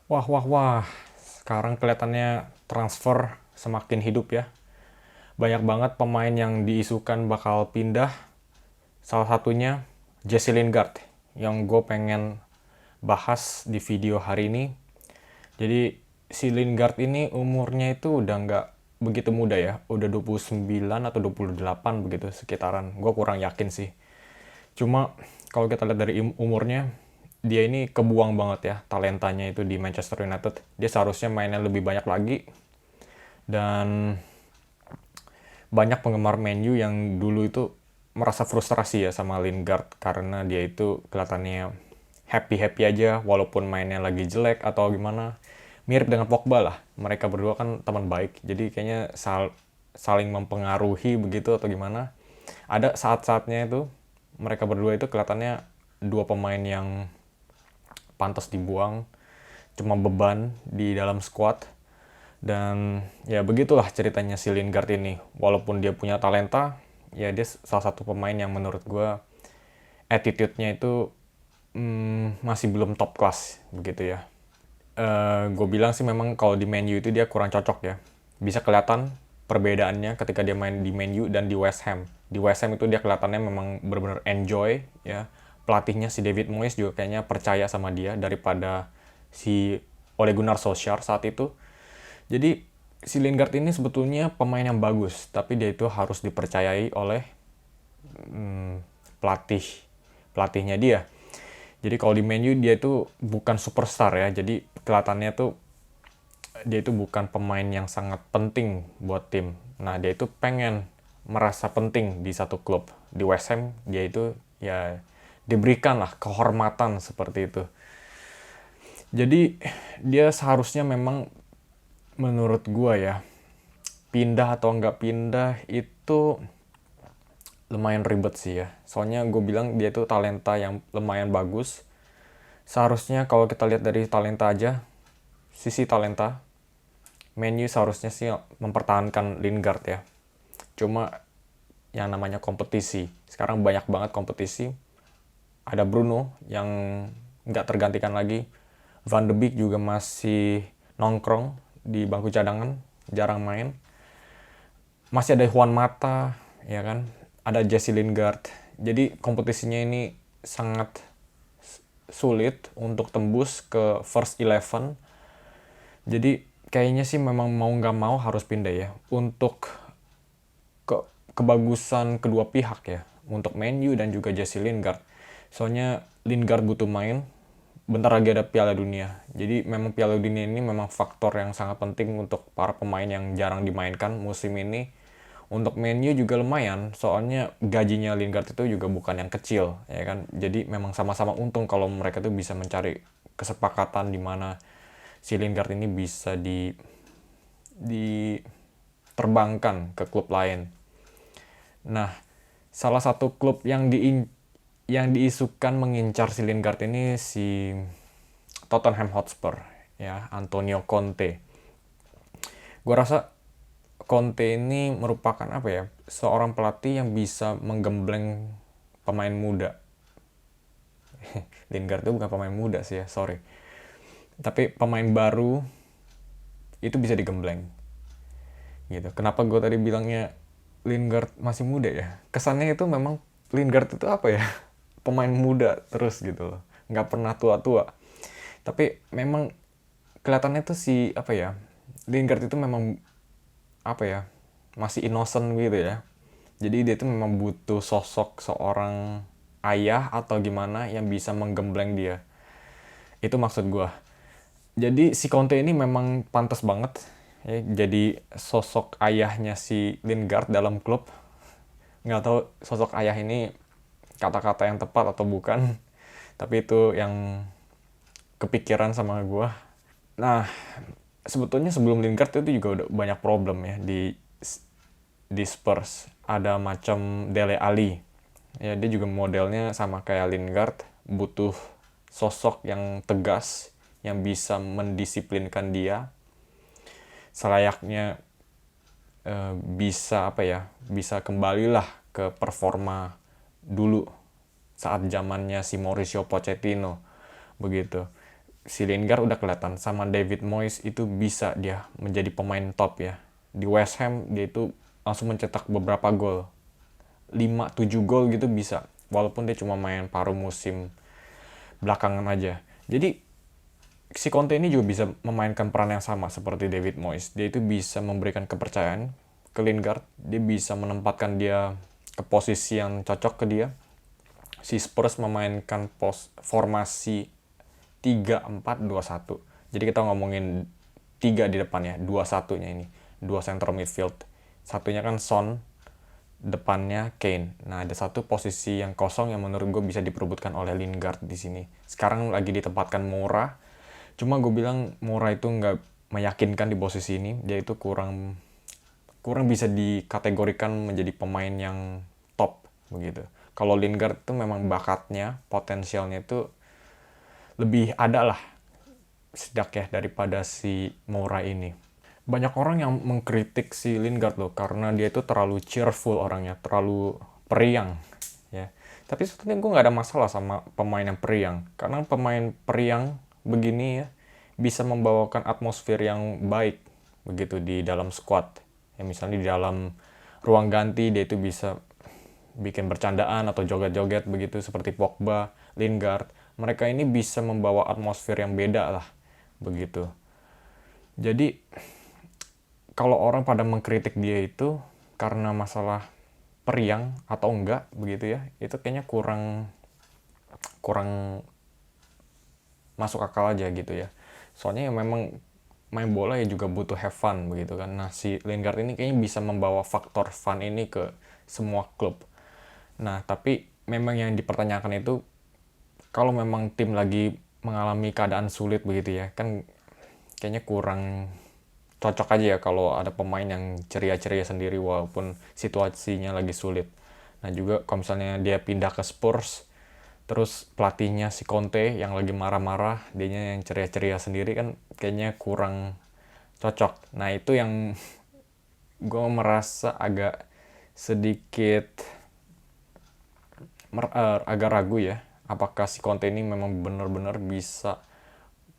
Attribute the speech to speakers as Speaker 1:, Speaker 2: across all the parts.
Speaker 1: Wah, wah, wah. Sekarang kelihatannya transfer semakin hidup ya. Banyak banget pemain yang diisukan bakal pindah. Salah satunya Jesse Lingard yang gue pengen bahas di video hari ini. Jadi si Lingard ini umurnya itu udah nggak begitu muda ya. Udah 29 atau 28 begitu sekitaran. Gue kurang yakin sih. Cuma kalau kita lihat dari umurnya, dia ini kebuang banget ya talentanya itu di Manchester United. Dia seharusnya mainnya lebih banyak lagi. Dan banyak penggemar Man U yang dulu itu merasa frustrasi ya sama Lingard karena dia itu kelihatannya happy-happy aja walaupun mainnya lagi jelek atau gimana. Mirip dengan Pogba lah. Mereka berdua kan teman baik. Jadi kayaknya saling mempengaruhi begitu atau gimana. Ada saat-saatnya itu mereka berdua itu kelihatannya dua pemain yang pantas dibuang, cuma beban di dalam squad. Dan ya begitulah ceritanya si Lingard ini. Walaupun dia punya talenta, ya dia salah satu pemain yang menurut gue attitude-nya itu masih belum top class begitu ya. Gue bilang sih memang kalau di Man U itu dia kurang cocok ya. Bisa kelihatan perbedaannya ketika dia main di Man U dan di West Ham. Di West Ham itu dia kelihatannya memang benar-benar enjoy ya. Pelatihnya si David Moyes juga kayaknya percaya sama dia daripada si Ole Gunnar Solskjaer saat itu. Jadi si Lingard ini sebetulnya pemain yang bagus, tapi dia itu harus dipercayai oleh pelatih pelatihnya dia. Jadi kalau di Man U dia itu bukan superstar ya, jadi kelihatannya tuh dia itu bukan pemain yang sangat penting buat tim. Nah dia itu pengen merasa penting di satu klub. Di West Ham dia itu ya diberikan lah kehormatan seperti itu. Jadi dia seharusnya memang menurut gua ya pindah atau nggak pindah itu lumayan ribet sih ya. Soalnya gue bilang dia tuh talenta yang lumayan bagus. Seharusnya kalau kita lihat dari talenta aja, sisi talenta, Man U seharusnya sih mempertahankan Lingard ya. Cuma yang namanya kompetisi. Sekarang banyak banget kompetisi. Ada Bruno yang nggak tergantikan lagi. Van de Beek juga masih nongkrong di bangku cadangan, jarang main. Masih ada Juan Mata, ya kan? Ada Jesse Lingard. Jadi kompetisinya ini sangat sulit untuk tembus ke first 11. Jadi kayaknya sih memang mau nggak mau harus pindah ya. Untuk ke kebagusan kedua pihak ya. Untuk Man U dan juga Jesse Lingard. Soalnya Lingard butuh main. Bentar lagi ada Piala Dunia. Jadi memang Piala Dunia ini memang faktor yang sangat penting untuk para pemain yang jarang dimainkan musim ini. Untuk Man U juga lumayan, soalnya gajinya Lingard itu juga bukan yang kecil, ya kan. Jadi memang sama-sama untung kalau mereka tuh bisa mencari kesepakatan di mana si Lingard ini bisa diterbangkan ke klub lain. Nah, salah satu klub yang diisukan mengincar si Lingard ini si Tottenham Hotspur, ya, Antonio Conte. Gue rasa Conte ini merupakan apa ya, seorang pelatih yang bisa menggembleng pemain muda. Lingard itu bukan pemain muda sih ya, sorry. Tapi pemain baru itu bisa digembleng. Gitu. Kenapa gue tadi bilangnya Lingard masih muda ya? Kesannya itu memang Lingard itu apa ya? Pemain muda terus gitu loh. Nggak pernah tua-tua. Tapi memang kelihatannya tuh si apa ya? Lingard itu memang apa ya? Masih innocent gitu ya. Jadi dia tuh memang butuh sosok seorang ayah atau gimana yang bisa menggembleng dia. Itu maksud gue. Jadi si Conte ini memang pantas banget ya, jadi sosok ayahnya si Lingard dalam klub. Nggak tahu sosok ayah ini kata-kata yang tepat atau bukan. Tapi itu yang kepikiran sama gue. Nah, sebetulnya sebelum Lingard itu juga udah banyak problem ya di Spurs. Ada macam Dele Alli. Ya, dia juga modelnya sama kayak Lingard, butuh sosok yang tegas yang bisa mendisiplinkan dia selayaknya bisa apa ya, bisa kembalilah ke performa dulu saat zamannya si Mauricio Pochettino begitu. si Lingard udah kelihatan sama David Moyes itu bisa dia menjadi pemain top ya. Di West Ham dia itu langsung mencetak beberapa gol. 5-7 gol gitu bisa. Walaupun dia cuma main paruh musim belakangan aja. Jadi si Conte ini juga bisa memainkan peran yang sama seperti David Moyes. Dia itu bisa memberikan kepercayaan ke Lingard. Dia bisa menempatkan dia ke posisi yang cocok ke dia. Si Spurs memainkan formasi 3-4-2-1. Jadi kita ngomongin 3 di depannya, 2-1-nya ini. 2 center midfield. Satunya kan Son, depannya Kane. Nah, ada satu posisi yang kosong yang menurut gue bisa diperebutkan oleh Lingard di sini. Sekarang lagi ditempatkan Moura. Cuma gue bilang Moura itu nggak meyakinkan di posisi ini. Dia itu kurang bisa dikategorikan menjadi pemain yang top begitu. Kalau Lingard itu memang bakatnya, potensialnya itu lebih ada lah sedak ya daripada si Moura ini. Banyak orang yang mengkritik si Lingard loh karena dia itu terlalu cheerful orangnya, terlalu periang ya. Tapi sebetulnya gue nggak ada masalah sama pemain yang periang, karena pemain periang begini ya bisa membawakan atmosfer yang baik begitu di dalam squad. Ya misalnya di dalam ruang ganti dia itu bisa bikin bercandaan atau joget-joget begitu seperti Pogba, Lingard. Mereka ini bisa membawa atmosfer yang beda lah begitu. Jadi kalau orang pada mengkritik dia itu karena masalah periang atau enggak begitu ya, itu kayaknya kurang masuk akal aja gitu ya. Soalnya ya memang main bola ya juga butuh have fun begitu kan. Nah si Lingard ini kayaknya bisa membawa faktor fun ini ke semua klub. Nah tapi memang yang dipertanyakan itu kalau memang tim lagi mengalami keadaan sulit begitu ya, kan kayaknya kurang cocok aja ya kalau ada pemain yang ceria-ceria sendiri walaupun situasinya lagi sulit. Nah juga kalau misalnya dia pindah ke Spurs, terus pelatihnya si Conte yang lagi marah-marah, dianya yang ceria-ceria sendiri, kan kayaknya kurang cocok. Nah itu yang gue merasa agak sedikit agak ragu ya, apakah si Conte ini memang benar-benar bisa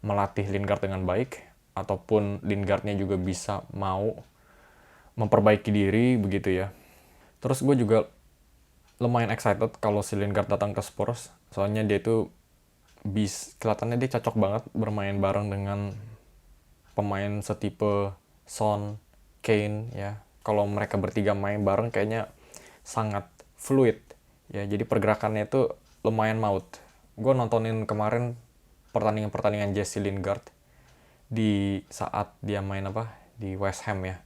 Speaker 1: melatih Lingard dengan baik, ataupun Lingardnya juga bisa mau memperbaiki diri begitu ya. Terus gue juga lumayan excited kalau si Lingard datang ke Spurs, soalnya dia itu kelihatannya dia cocok banget bermain bareng dengan pemain setipe Son, Kane ya. Kalau mereka bertiga main bareng kayaknya sangat fluid ya, jadi pergerakannya itu lumayan maut. Gue nontonin kemarin pertandingan Jesse Lingard di saat dia main di West Ham ya.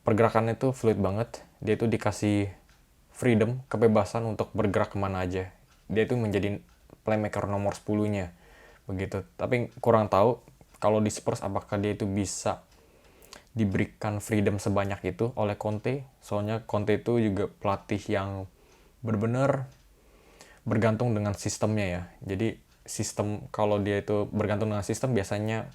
Speaker 1: Pergerakannya itu fluid banget. Dia itu dikasih freedom, kebebasan untuk bergerak kemana aja. Dia itu menjadi playmaker nomor 10-nya begitu. Tapi kurang tahu kalau di Spurs apakah dia itu bisa diberikan freedom sebanyak itu oleh Conte. Soalnya Conte itu juga pelatih yang benar-benar bergantung dengan sistemnya ya. Jadi sistem, kalau dia itu bergantung dengan sistem, biasanya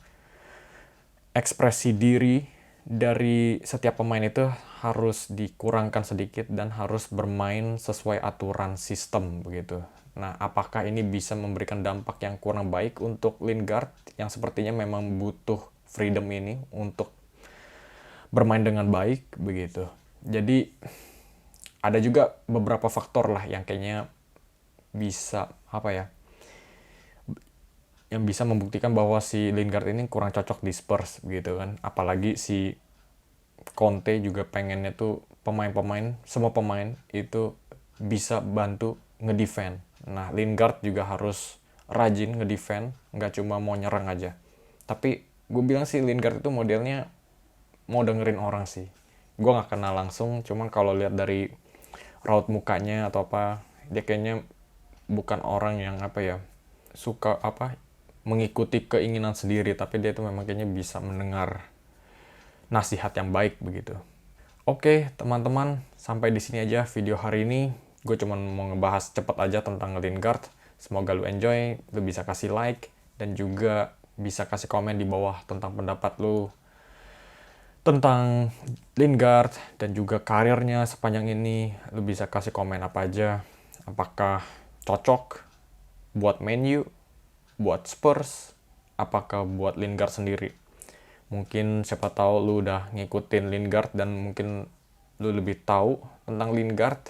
Speaker 1: ekspresi diri dari setiap pemain itu harus dikurangkan sedikit dan harus bermain sesuai aturan sistem begitu. Nah, apakah ini bisa memberikan dampak yang kurang baik untuk Lingard yang sepertinya memang butuh freedom ini untuk bermain dengan baik begitu. Jadi ada juga beberapa faktor lah yang kayaknya bisa yang bisa membuktikan bahwa si Lingard ini kurang cocok di Spurs gitu kan. Apalagi si Conte juga pengennya tuh semua pemain itu bisa bantu ngedefend. Nah, Lingard juga harus rajin ngedefend, nggak cuma mau nyerang aja. Tapi gue bilang sih Lingard itu modelnya mau dengerin orang sih. Gue nggak kenal langsung, cuman kalau lihat dari raut mukanya atau apa, dia kayaknya bukan orang yang suka mengikuti keinginan sendiri, tapi dia itu memang kayaknya bisa mendengar nasihat yang baik begitu. Oke teman-teman, sampai di sini aja video hari ini. Gue cuma mau ngebahas cepat aja tentang Lingard. Semoga lu enjoy, lu bisa kasih like, dan juga bisa kasih komen di bawah tentang pendapat lu tentang Lingard dan juga karirnya sepanjang ini. Lu bisa kasih komen apa aja. Apakah cocok buat Man U, buat Spurs, apakah buat Lingard sendiri. Mungkin siapa tahu lu udah ngikutin Lingard dan mungkin lu lebih tahu tentang Lingard,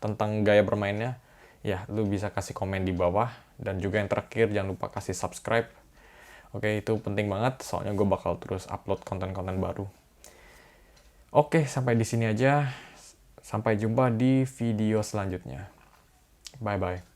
Speaker 1: tentang gaya bermainnya. Ya, lu bisa kasih komen di bawah. Dan juga yang terakhir, jangan lupa kasih subscribe. Oke, itu penting banget, soalnya gue bakal terus upload konten-konten baru. Oke, sampai di sini aja. Sampai jumpa di video selanjutnya. Bye-bye.